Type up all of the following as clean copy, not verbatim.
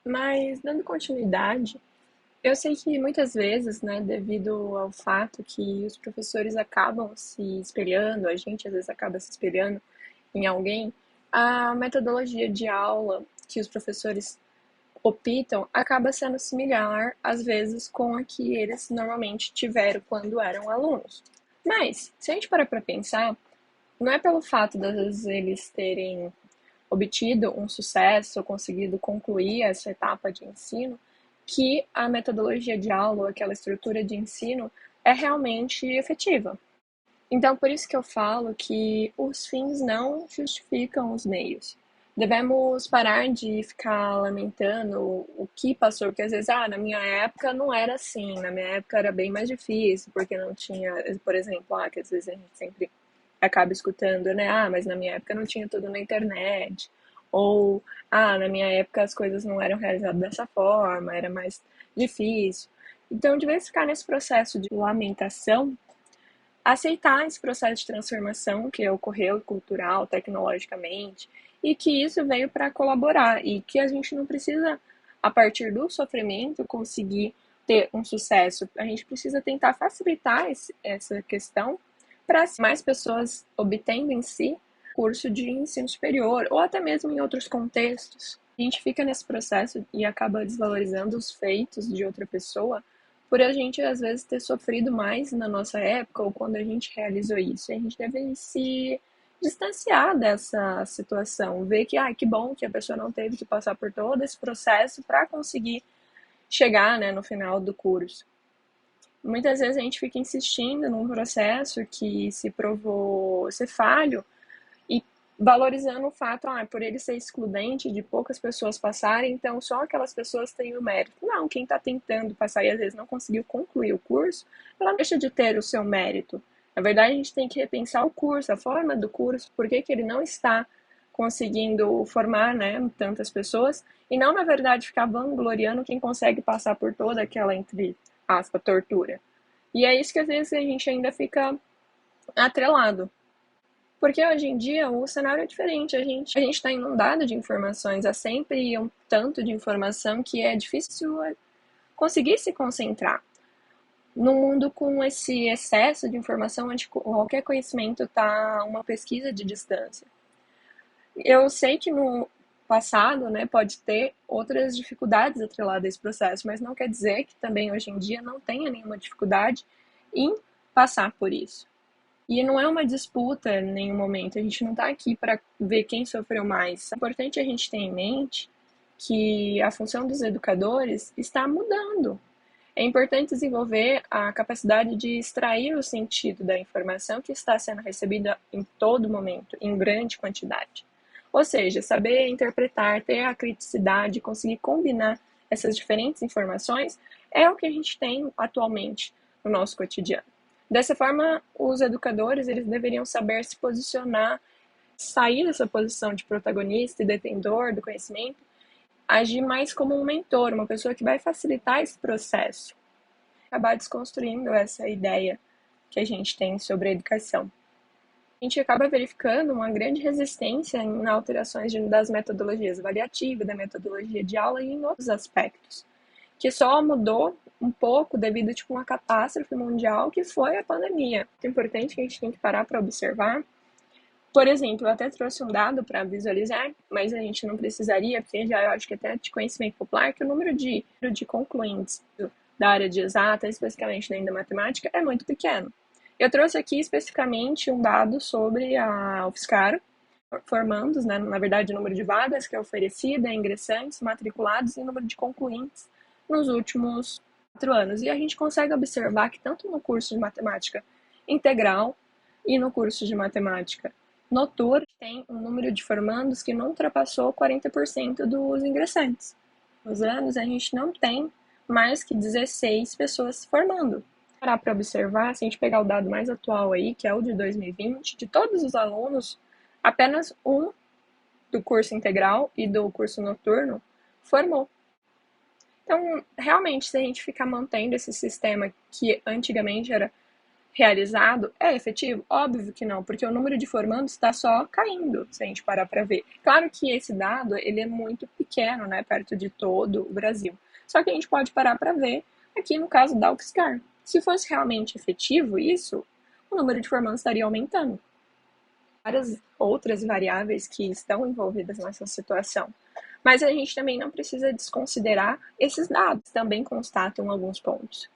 Mas, dando continuidade, eu sei que muitas vezes, né, devido ao fato que os professores acabam se espelhando, a gente às vezes acaba se espelhando em alguém, a metodologia de aula que os professores optam acaba sendo similar, às vezes, com a que eles normalmente tiveram quando eram alunos. Mas, se a gente parar para pensar, não é pelo fato de, às vezes, eles terem obtido um sucesso, conseguido concluir essa etapa de ensino, que a metodologia de aula, aquela estrutura de ensino, é realmente efetiva. Então, por isso que eu falo que os fins não justificam os meios. Devemos parar de ficar lamentando o que passou, porque às vezes, na minha época não era assim, na minha época era bem mais difícil, porque não tinha, por exemplo, que às vezes a gente sempre acaba escutando, né? Mas na minha época não tinha tudo na internet. Ou, na minha época as coisas não eram realizadas dessa forma, era mais difícil. Então, de vez em ficar nesse processo de lamentação, aceitar esse processo de transformação que ocorreu cultural, tecnologicamente, e que isso veio para colaborar e que a gente não precisa, a partir do sofrimento, conseguir ter um sucesso. A gente precisa tentar facilitar essa questão para mais pessoas obtendo em si curso de ensino superior ou até mesmo em outros contextos. A gente fica nesse processo e acaba desvalorizando os feitos de outra pessoa por a gente às vezes ter sofrido mais na nossa época ou quando a gente realizou isso. A gente deve se distanciar dessa situação, ver que, que bom que a pessoa não teve que passar por todo esse processo para conseguir chegar, né, no final do curso. Muitas vezes a gente fica insistindo num processo que se provou ser falho e valorizando o fato, por ele ser excludente de poucas pessoas passarem, então só aquelas pessoas têm o mérito. Não, quem está tentando passar e às vezes não conseguiu concluir o curso, ela não deixa de ter o seu mérito. Na verdade, a gente tem que repensar o curso, a forma do curso, por que ele não está conseguindo formar, né, tantas pessoas, e não, na verdade, ficar vangloriando quem consegue passar por toda aquela, entre aspas, tortura. E é isso que às vezes a gente ainda fica atrelado. Porque hoje em dia o cenário é diferente, a gente está inundado de informações, há sempre um tanto de informação que é difícil conseguir se concentrar. No mundo com esse excesso de informação, onde qualquer conhecimento está uma pesquisa de distância. Eu sei que no passado, né, pode ter outras dificuldades atreladas a esse processo, mas não quer dizer que também hoje em dia não tenha nenhuma dificuldade em passar por isso. E não é uma disputa em nenhum momento, a gente não está aqui para ver quem sofreu mais. É importante a gente ter em mente que a função dos educadores está mudando. É importante desenvolver a capacidade de extrair o sentido da informação que está sendo recebida em todo momento, em grande quantidade. Ou seja, saber interpretar, ter a criticidade, conseguir combinar essas diferentes informações é o que a gente tem atualmente no nosso cotidiano. Dessa forma, os educadores eles deveriam saber se posicionar, sair dessa posição de protagonista e detentor do conhecimento, agir mais como um mentor, uma pessoa que vai facilitar esse processo, acabar desconstruindo essa ideia que a gente tem sobre a educação. A gente acaba verificando uma grande resistência em alterações das metodologias avaliativas, da metodologia de aula e em outros aspectos, que só mudou um pouco devido a uma catástrofe mundial que foi a pandemia. É importante que a gente tem que parar para observar. Por exemplo, eu até trouxe um dado para visualizar, mas a gente não precisaria, porque já eu acho que até de conhecimento popular, que o número de concluintes da área de exata, especificamente da matemática, é muito pequeno. Eu trouxe aqui especificamente um dado sobre a UFSCar, formandos, né, na verdade, o número de vagas que é oferecida, ingressantes, matriculados e o número de concluintes nos últimos 4 anos. E a gente consegue observar que tanto no curso de matemática integral e no curso de matemática noturna, tem um número de formandos que não ultrapassou 40% dos ingressantes. Nos anos, a gente não tem mais que 16 pessoas se formando. Parar para observar, se a gente pegar o dado mais atual aí, que é o de 2020, de todos os alunos, apenas um do curso integral e do curso noturno formou. Então, realmente, se a gente ficar mantendo esse sistema que antigamente era realizado é efetivo? Óbvio que não, porque o número de formandos está só caindo, se a gente parar para ver. Claro que esse dado ele é muito pequeno, né, perto de todo o Brasil. Só que a gente pode parar para ver aqui no caso da UFSCar. Se fosse realmente efetivo isso, o número de formandos estaria aumentando. Várias outras variáveis que estão envolvidas nessa situação. Mas a gente também não precisa desconsiderar esses dados, também constatam alguns pontos.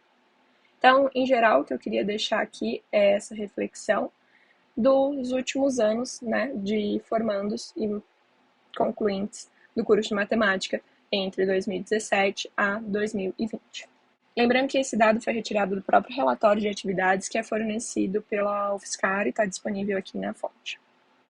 Então, em geral, o que eu queria deixar aqui é essa reflexão dos últimos anos, né, de formandos e concluintes do curso de matemática entre 2017 a 2020. Lembrando que esse dado foi retirado do próprio relatório de atividades que é fornecido pela UFSCar e está disponível aqui na fonte.